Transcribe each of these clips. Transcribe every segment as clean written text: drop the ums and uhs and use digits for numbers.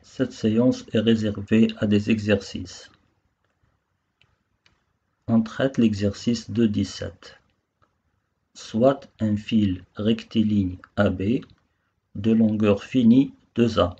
Cette séance est réservée à des exercices. On traite l'exercice 2.17. Soit un fil rectiligne AB de longueur finie 2A,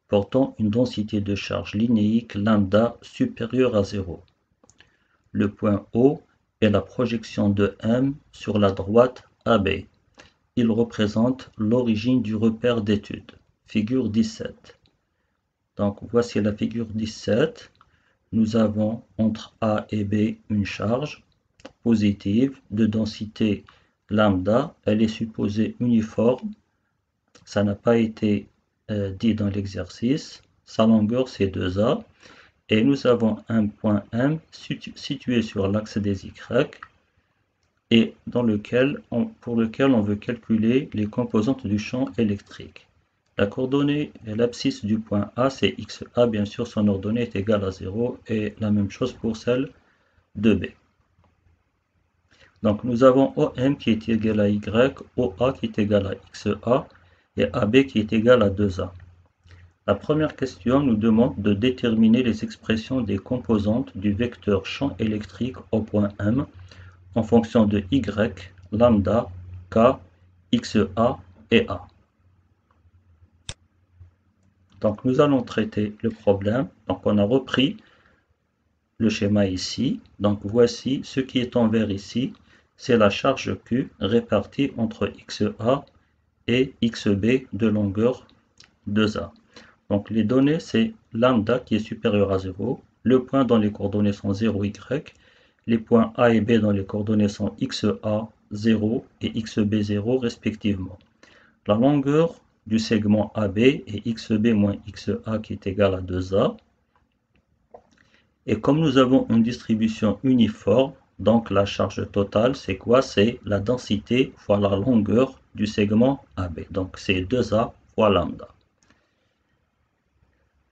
portant une densité de charge linéique lambda supérieure à 0. Le point O est la projection de M sur la droite AB. Il représente l'origine du repère d'étude. Figure 17. Donc voici la figure 17. Nous avons entre A et B une charge positive de densité lambda. Elle est supposée uniforme. Ça n'a pas été dit dans l'exercice. Sa longueur c'est 2A. Et nous avons un point M situé sur l'axe des Y et pour lequel on veut calculer les composantes du champ électrique. La coordonnée et l'abscisse du point A, c'est XA, bien sûr, son ordonnée est égale à 0, et la même chose pour celle de B. Donc nous avons OM qui est égal à Y, OA qui est égal à XA, et AB qui est égal à 2A. La première question nous demande de déterminer les expressions des composantes du vecteur champ électrique au point M en fonction de Y, lambda, K, XA et A. Donc nous allons traiter le problème. Donc on a repris le schéma ici. Donc voici ce qui est en vert ici. C'est la charge Q répartie entre XA et XB de longueur 2A. Donc les données c'est lambda qui est supérieur à 0. Le point dont les coordonnées sont 0, Y. Les points A et B dont les coordonnées sont XA 0 et XB 0 respectivement. La longueur du segment AB est XB moins XA qui est égal à 2A. Et comme nous avons une distribution uniforme, donc la charge totale, c'est quoi? C'est la densité fois la longueur du segment AB. Donc c'est 2A fois lambda.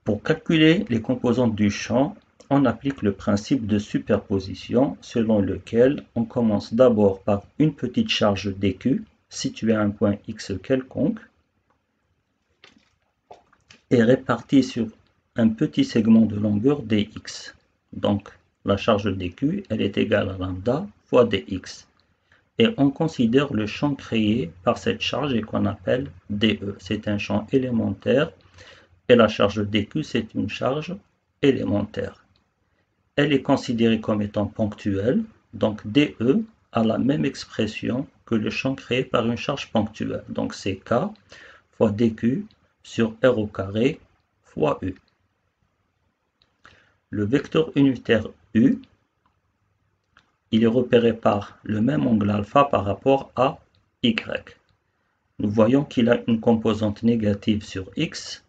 Pour calculer les composantes du champ, on applique le principe de superposition selon lequel on commence d'abord par une petite charge dQ située à un point X quelconque est répartie sur un petit segment de longueur dx. Donc la charge dq, elle est égale à lambda fois dx. Et on considère le champ créé par cette charge et qu'on appelle dE. C'est un champ élémentaire et la charge dq, c'est une charge élémentaire. Elle est considérée comme étant ponctuelle, donc dE a la même expression que le champ créé par une charge ponctuelle. Donc c'est K fois dq sur R au carré fois U. Le vecteur unitaire U, il est repéré par le même angle alpha par rapport à Y. Nous voyons qu'il a une composante négative sur X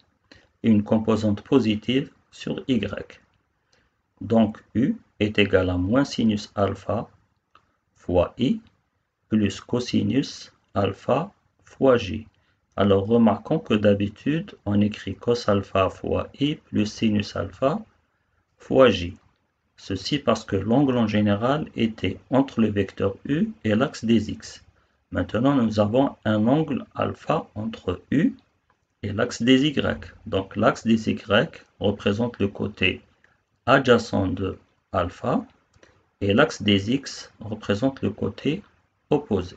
et une composante positive sur Y. Donc U est égal à moins sinus alpha fois I plus cosinus alpha fois J. Alors remarquons que d'habitude, on écrit cos alpha fois I plus sinus alpha fois J. Ceci parce que l'angle en général était entre le vecteur U et l'axe des X. Maintenant, nous avons un angle alpha entre U et l'axe des Y. Donc l'axe des Y représente le côté adjacent de alpha et l'axe des X représente le côté opposé.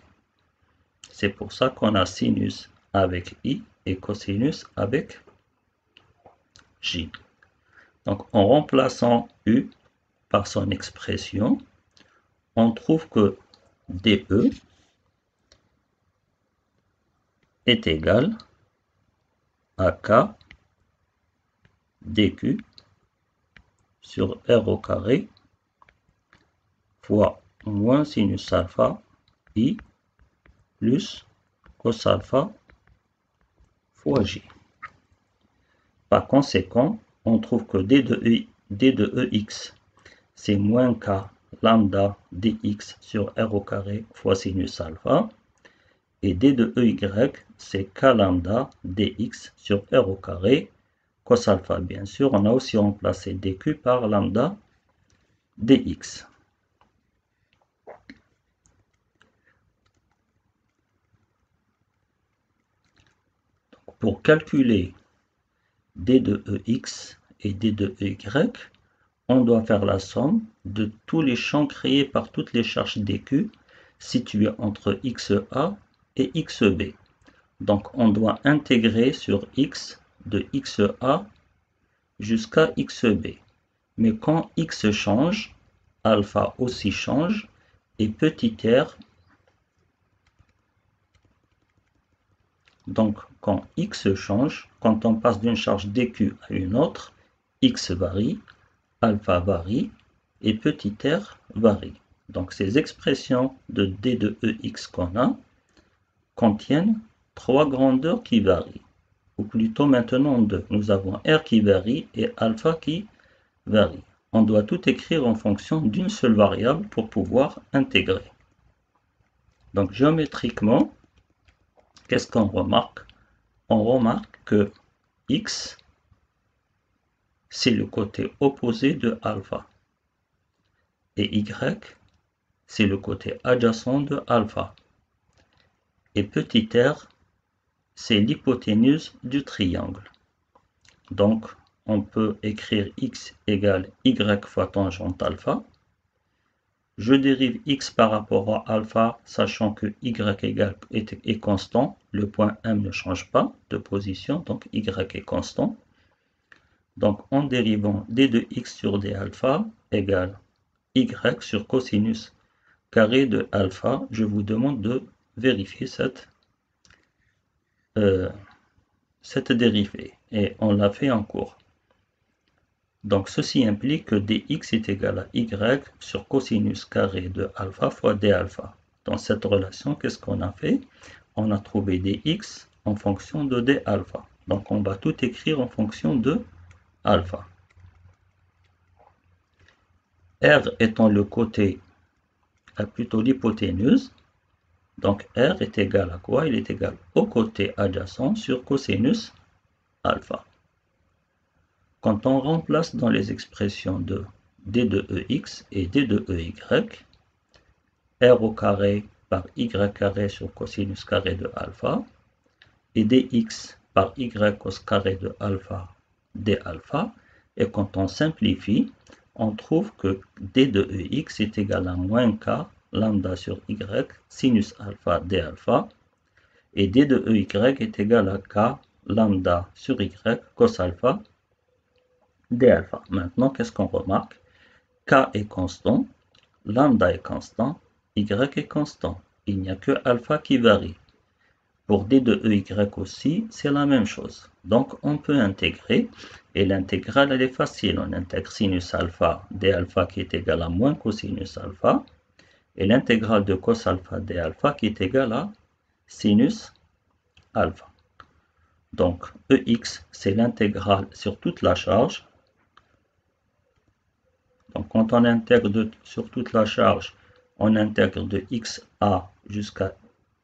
C'est pour ça qu'on a sinus avec I et cosinus avec J. Donc en remplaçant U par son expression, on trouve que DE est égal à K dQ sur R au carré fois moins sinus alpha I plus cos alpha fois J. Par conséquent, on trouve que D de EX, c'est moins K lambda dx sur R au carré fois sinus alpha. Et D de EY, c'est K lambda dx sur R au carré cos alpha. Bien sûr, on a aussi remplacé dq par lambda dx. Pour calculer d de EX et d de EY, on doit faire la somme de tous les champs créés par toutes les charges dQ situées entre XA et XB. Donc on doit intégrer sur X de XA jusqu'à XB. Mais quand X change, alpha aussi change, et petit r, donc quand X change, quand on passe d'une charge dQ à une autre, X varie, alpha varie, et petit r varie. Donc ces expressions de d de EX qu'on a contiennent trois grandeurs qui varient, ou plutôt maintenant deux. Nous avons R qui varie et alpha qui varie. On doit tout écrire en fonction d'une seule variable pour pouvoir intégrer. Donc géométriquement, qu'est-ce qu'on remarque? On remarque que X, c'est le côté opposé de alpha. Et Y, c'est le côté adjacent de alpha. Et petit r, c'est l'hypoténuse du triangle. Donc, on peut écrire x égale y fois tangente alpha. Je dérive x par rapport à alpha, sachant que y est constant. Le point M ne change pas de position, donc y est constant. Donc, en dérivant d de x sur d alpha égale y sur cosinus carré de alpha, je vous demande de vérifier cette dérivée. Et on l'a fait en cours. Donc ceci implique que dx est égal à y sur cosinus carré de alpha fois d alpha. Dans cette relation, qu'est-ce qu'on a fait? On a trouvé dx en fonction de d alpha. Donc on va tout écrire en fonction de alpha. R étant le côté, plutôt l'hypoténuse, donc R est égal à quoi? Il est égal au côté adjacent sur cosinus alpha. Quand on remplace dans les expressions de d de EX et d de EY, R au carré par Y carré sur cosinus carré de alpha, et dx par Y cos carré de alpha d alpha, et quand on simplifie, on trouve que d de EX est égal à moins k lambda sur Y sinus alpha d alpha, et d de EY est égal à k lambda sur Y cos alpha d alpha. Maintenant, qu'est-ce qu'on remarque? K est constant, lambda est constant, Y est constant. Il n'y a que alpha qui varie. Pour d de EY aussi, c'est la même chose. Donc, on peut intégrer, et l'intégrale, elle est facile. On intègre sinus alpha d alpha qui est égal à moins cosinus alpha, et l'intégrale de cos alpha d alpha qui est égal à sinus alpha. Donc, EX, c'est l'intégrale sur toute la charge. Donc, quand on intègre sur toute la charge, on intègre de XA jusqu'à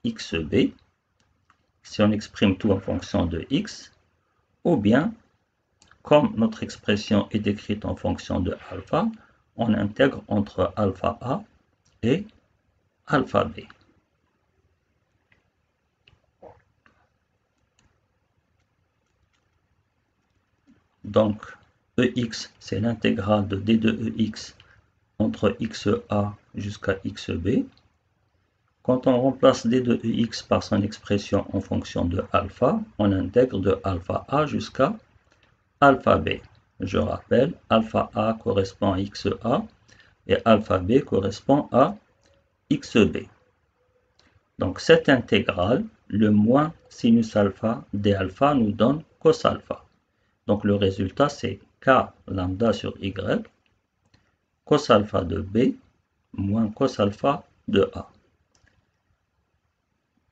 XB, si on exprime tout en fonction de X, ou bien, comme notre expression est décrite en fonction de alpha, on intègre entre alpha A et alpha B. Donc, EX, c'est l'intégrale de d de EX entre XA jusqu'à XB. Quand on remplace d de EX par son expression en fonction de alpha, on intègre de alpha A jusqu'à alpha B. Je rappelle, alpha A correspond à XA et alpha B correspond à XB. Donc cette intégrale, le moins sinus alpha d alpha nous donne cos alpha. Donc le résultat c'est k lambda sur y, cos alpha de B moins cos alpha de A.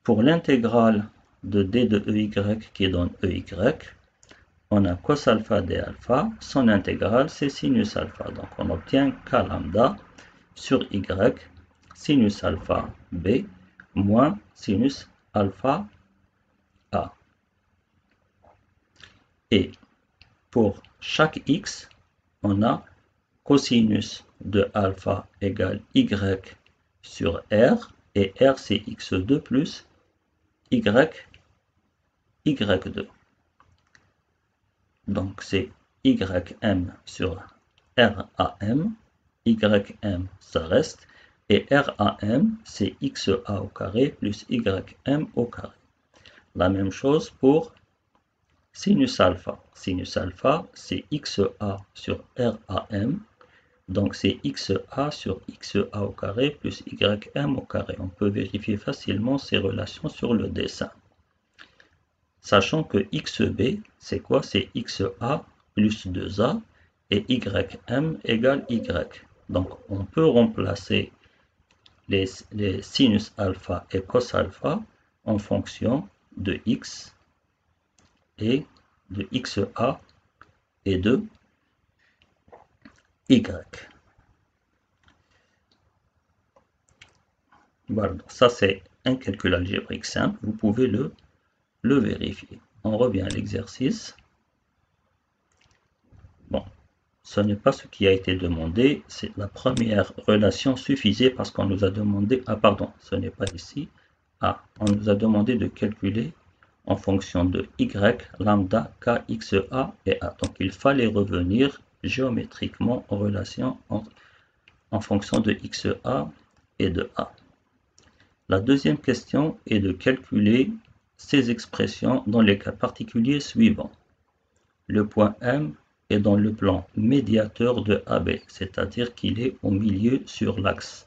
Pour l'intégrale de d de EY qui donne EY, on a cos alpha d alpha, son intégrale c'est sinus alpha. Donc on obtient k lambda sur y sinus alpha B moins sinus alpha A. Et pour chaque x, on a cosinus de alpha égale y sur r, et r c'est x2 plus y2. Donc c'est ym sur ram, ym ça reste, et ram c'est xa au carré plus ym au carré. La même chose pour sinus alpha. Sinus alpha c'est xa sur ram, donc c'est xa sur xa au carré plus ym au carré. On peut vérifier facilement ces relations sur le dessin. Sachant que xb, c'est quoi? C'est xa plus 2a et ym égale y. Donc on peut remplacer les sinus alpha et cos alpha en fonction de x et de xa et de y. Voilà, ça c'est un calcul algébrique simple, vous pouvez le vérifier. On revient à l'exercice. Bon, ce n'est pas ce qui a été demandé, c'est la première relation suffisait parce qu'on nous a demandé, ah pardon, ce n'est pas ici, on nous a demandé de calculer en fonction de y, lambda, k, xa et a. Donc il fallait revenir géométriquement en relation en fonction de xa et de a. La deuxième question est de calculer ces expressions dans les cas particuliers suivants. Le point M est dans le plan médiateur de AB, c'est-à-dire qu'il est au milieu sur l'axe.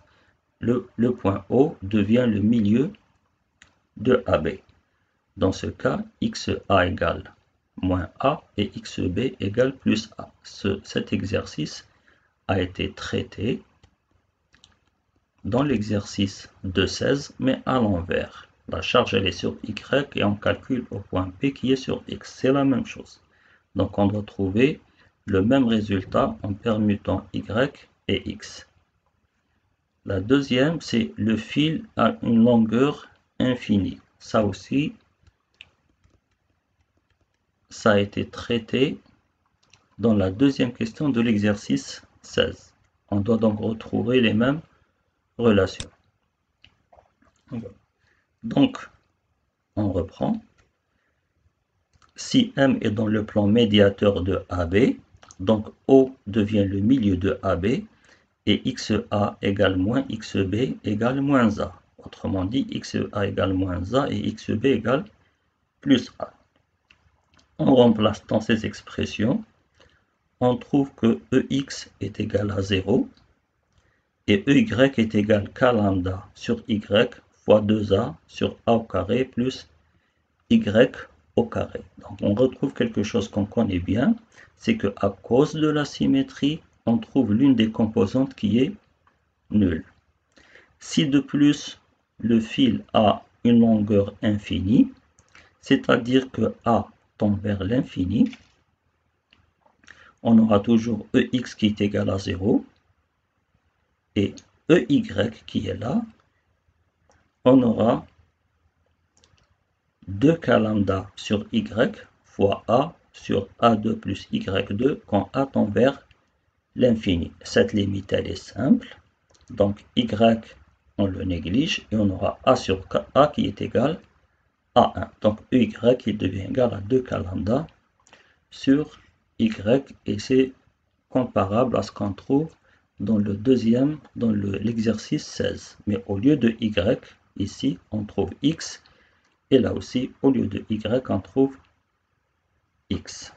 Le point O devient le milieu de AB. Dans ce cas, XA égale moins A et XB égale plus A. Cet exercice a été traité dans l'exercice 2.16, mais à l'envers. La charge elle est sur Y et on calcule au point P qui est sur X. C'est la même chose. Donc on doit trouver le même résultat en permutant Y et X. La deuxième, c'est le fil a une longueur infinie. Ça aussi, ça a été traité dans la deuxième question de l'exercice 16. On doit donc retrouver les mêmes relations. Donc, on reprend. Si M est dans le plan médiateur de AB, donc O devient le milieu de AB, et XA égale moins XB égale moins A. Autrement dit, XA égale moins A et XB égale plus A. On remplace dans ces expressions, on trouve que EX est égal à 0 et EY est égal qu'à lambda sur Y fois 2A sur A au carré plus Y au carré. Donc on retrouve quelque chose qu'on connaît bien, c'est que à cause de la symétrie, on trouve l'une des composantes qui est nulle. Si de plus le fil a une longueur infinie, c'est-à-dire que A tend vers l'infini, on aura toujours EX qui est égal à 0 et EY qui est là, on aura 2k lambda sur Y fois A sur A2 plus Y2 quand A tend vers l'infini. Cette limite elle est simple, donc Y on le néglige et on aura A sur A qui est égal à 1. Donc EY il devient égal à 2k lambda sur Y et c'est comparable à ce qu'on trouve dans le deuxième, dans l'exercice 16. Mais au lieu de Y, ici on trouve X et là aussi au lieu de Y on trouve X.